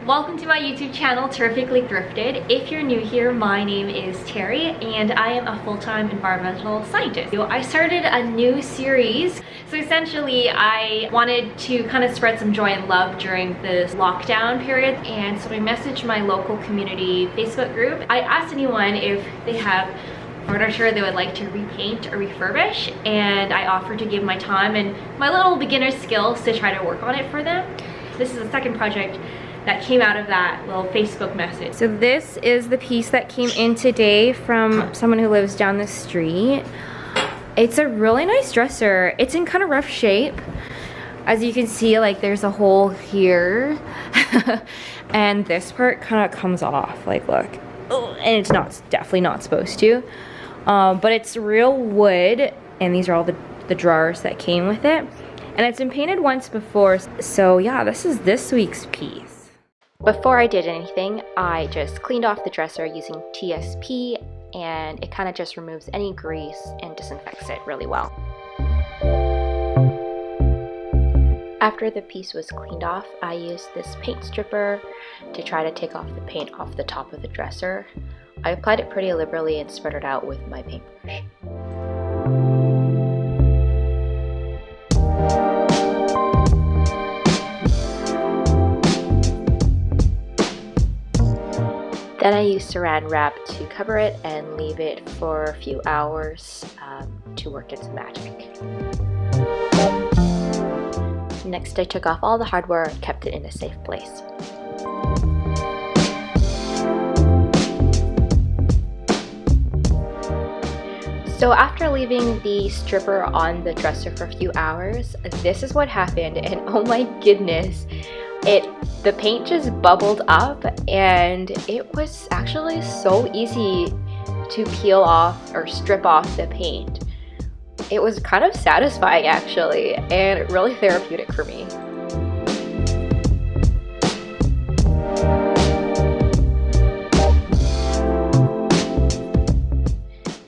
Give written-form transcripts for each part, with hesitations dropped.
Welcome to my YouTube channel, Terrifically Thrifted. If you're new here, my name is Terry and I am a full-time environmental scientist. I started a new series. So essentially, I wanted to kind of spread some joy and love during this lockdown period. And so I messaged my local community Facebook group. I asked anyone if they have furniture they would like to repaint or refurbish, and I offered to give my time and my little beginner skills to try to work on it for them. This is the second project that came out of that little Facebook message. So this is the piece that came in today from someone who lives down the street. It's a really nice dresser. It's in kind of rough shape. As you can see, like there's a hole here and this part kind of comes off, like look. Oh, and it's definitely not supposed to. But it's real wood, and these are all the drawers that came with it. And it's been painted once before, so yeah, this is this week's piece. Before I did anything, I just cleaned off the dresser using TSP, and it kind of just removes any grease and disinfects it really well. After the piece was cleaned off, I used this paint stripper to try to take off the paint off the top of the dresser. I applied it pretty liberally and spread it out with my paintbrush. Then I used saran wrap to cover it and leave it for a few hours to work its magic. Next, I took off all the hardware and kept it in a safe place. So after leaving the stripper on the dresser for a few hours, this is what happened, and oh my goodness, the paint just bubbled up, and it was actually so easy to peel off or strip off the paint. It was kind of satisfying actually, and really therapeutic for me.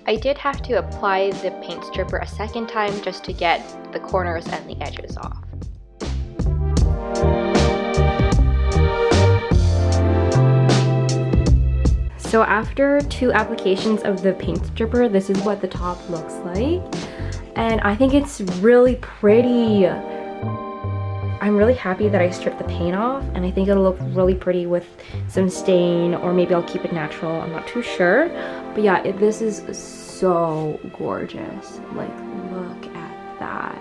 I did have to apply the paint stripper a second time just to get the corners and the edges off. So after 2 applications of the paint stripper, this is what the top looks like. And I think it's really pretty. I'm really happy that I stripped the paint off, and I think it'll look really pretty with some stain, or maybe I'll keep it natural, I'm not too sure. But yeah, this is so gorgeous. Like, look at that.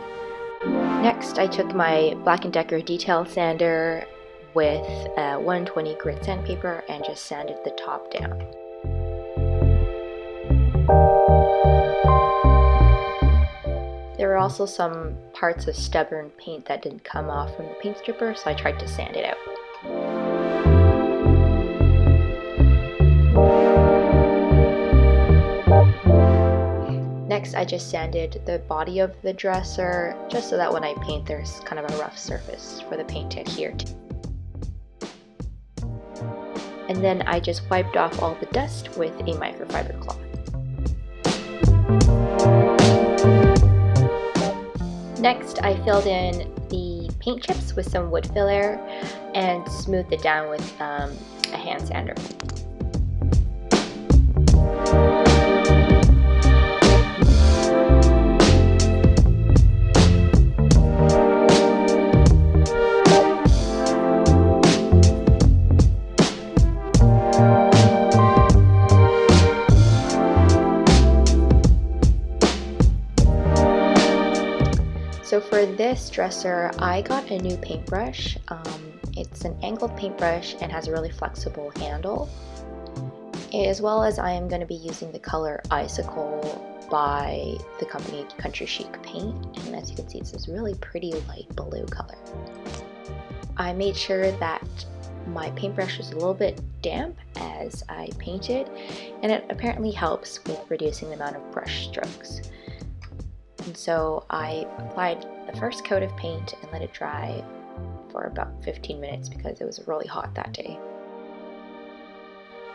Next, I took my Black & Decker detail sander with a 120 grit sandpaper and just sanded the top down. There were also some parts of stubborn paint that didn't come off from the paint stripper, so I tried to sand it out. Next, I just sanded the body of the dresser, just so that when I paint, there's kind of a rough surface for the paint to adhere to. And then I just wiped off all the dust with a microfiber cloth. Next, I filled in the paint chips with some wood filler and smoothed it down with a hand sander. So for this dresser, I got a new paintbrush. It's an angled paintbrush and has a really flexible handle. As well as I am going to be using the color Icicle by the company Country Chic Paint. And as you can see, it's this really pretty light blue color. I made sure that my paintbrush was a little bit damp as I painted, and it apparently helps with reducing the amount of brush strokes. And so I applied the first coat of paint and let it dry for about 15 minutes because it was really hot that day.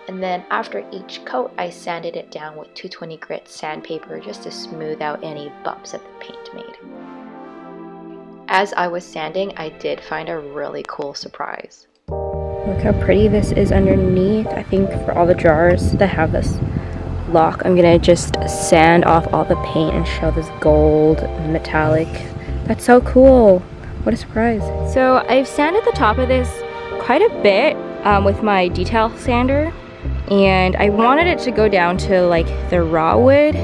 And then after each coat, I sanded it down with 220 grit sandpaper just to smooth out any bumps that the paint made. As I was sanding, I did find a really cool surprise. Look how pretty this is underneath. I think for all the jars that have this lock, I'm gonna just sand off all the paint and show this gold metallic. That's so cool. What a surprise. So I've sanded the top of this quite a bit with my detail sander, and I wanted it to go down to like the raw wood,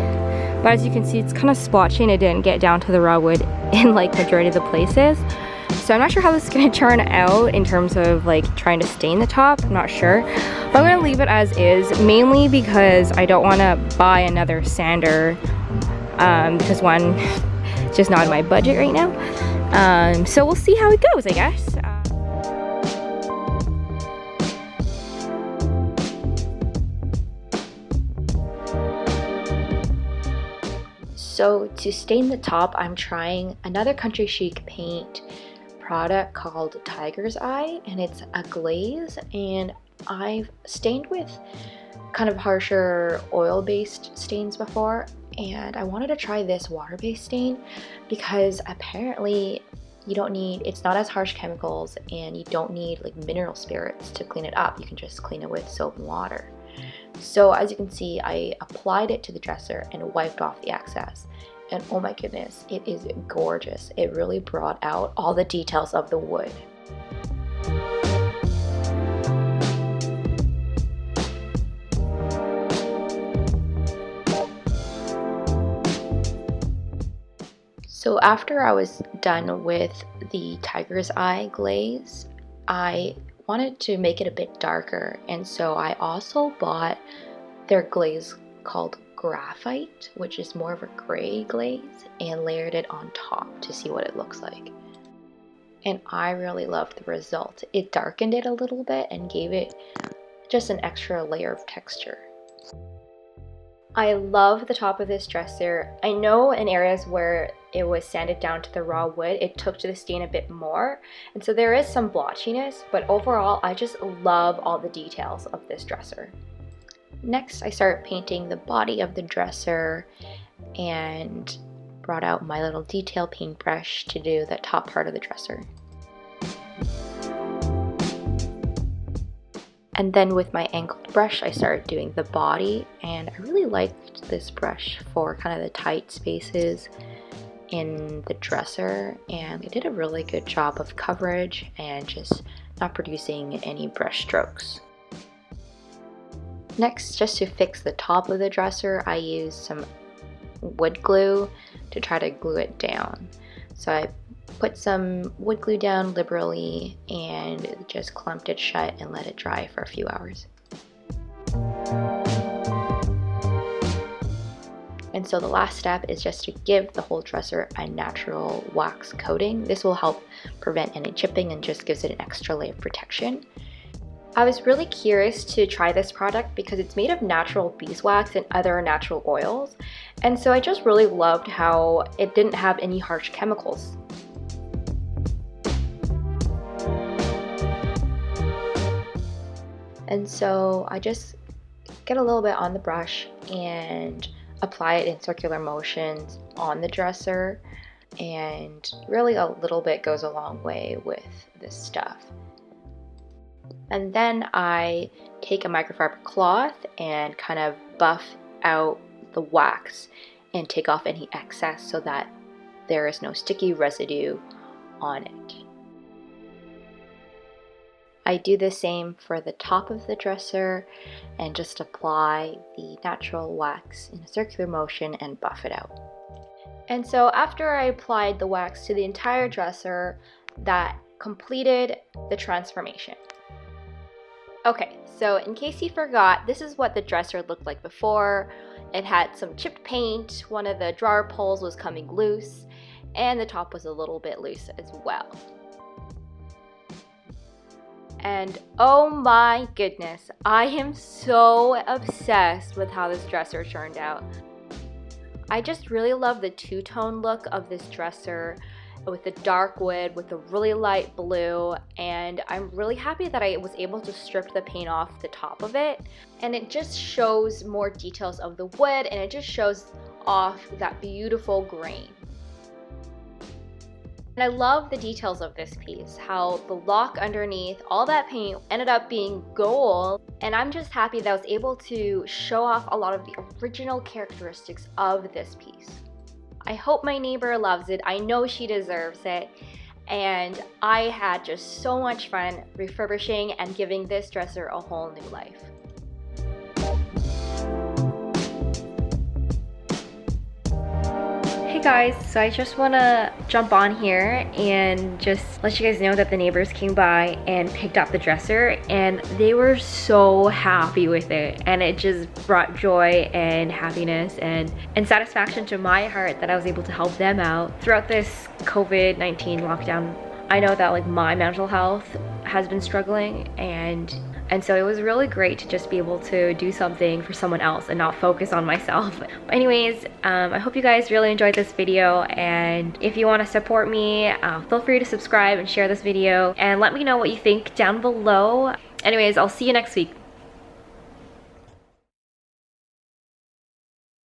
but as you can see, it's kind of splotchy and it didn't get down to the raw wood in like majority of the places. So I'm not sure how this is going to turn out in terms of like trying to stain the top. I'm not sure, but I'm going to leave it as is, mainly because I don't want to buy another sander because one, it's just not in my budget right now. So we'll see how it goes, I guess. So to stain the top, I'm trying another Country Chic paint product called Tiger's Eye, and it's a glaze, and I've stained with kind of harsher oil-based stains before, and I wanted to try this water-based stain because apparently you don't need, it's not as harsh chemicals, and you don't need like mineral spirits to clean it up. You can just clean it with soap and water. So as you can see, I applied it to the dresser and wiped off the excess. And oh my goodness, it is gorgeous. It really brought out all the details of the wood. So after I was done with the Tiger's Eye glaze, I wanted to make it a bit darker, and so I also bought their glaze called Graphite, which is more of a gray glaze, and layered it on top to see what it looks like. And I really loved the result. It darkened it a little bit and gave it just an extra layer of texture. I love the top of this dresser. I know in areas where it was sanded down to the raw wood, it took to the stain a bit more, and so there is some blotchiness, but overall I just love all the details of this dresser. Next, I started painting the body of the dresser and brought out my little detail paintbrush to do the top part of the dresser. And then with my angled brush, I started doing the body, and I really liked this brush for kind of the tight spaces in the dresser, and it did a really good job of coverage and just not producing any brush strokes. Next, just to fix the top of the dresser, I used some wood glue to try to glue it down. So I put some wood glue down liberally and just clamped it shut and let it dry for a few hours. And so the last step is just to give the whole dresser a natural wax coating. This will help prevent any chipping and just gives it an extra layer of protection. I was really curious to try this product because it's made of natural beeswax and other natural oils, and so I just really loved how it didn't have any harsh chemicals. And so I just get a little bit on the brush and apply it in circular motions on the dresser, and really a little bit goes a long way with this stuff. And then I take a microfiber cloth and kind of buff out the wax and take off any excess so that there is no sticky residue on it. I do the same for the top of the dresser and just apply the natural wax in a circular motion and buff it out. And so after I applied the wax to the entire dresser, that completed the transformation. Okay, so in case you forgot, this is what the dresser looked like before. It had some chipped paint, one of the drawer pulls was coming loose, and the top was a little bit loose as well. And oh my goodness, I am so obsessed with how this dresser turned out. I just really love the two-tone look of this dresser with the dark wood with the really light blue, and I'm really happy that I was able to strip the paint off the top of it, and it just shows more details of the wood, and it just shows off that beautiful grain. And I love the details of this piece, how the lock underneath, all that paint ended up being gold. And I'm just happy that I was able to show off a lot of the original characteristics of this piece. I hope my neighbor loves it. I know she deserves it. And I had just so much fun refurbishing and giving this dresser a whole new life. Hey guys, so I just want to jump on here and just let you guys know that the neighbors came by and picked up the dresser, and they were so happy with it, and it just brought joy and happiness and satisfaction to my heart that I was able to help them out throughout this COVID-19 lockdown. I know that like my mental health has been struggling, and so it was really great to just be able to do something for someone else and not focus on myself. But anyways, I hope you guys really enjoyed this video, and if you want to support me, feel free to subscribe and share this video and let me know what you think down below. Anyways, I'll see you next week.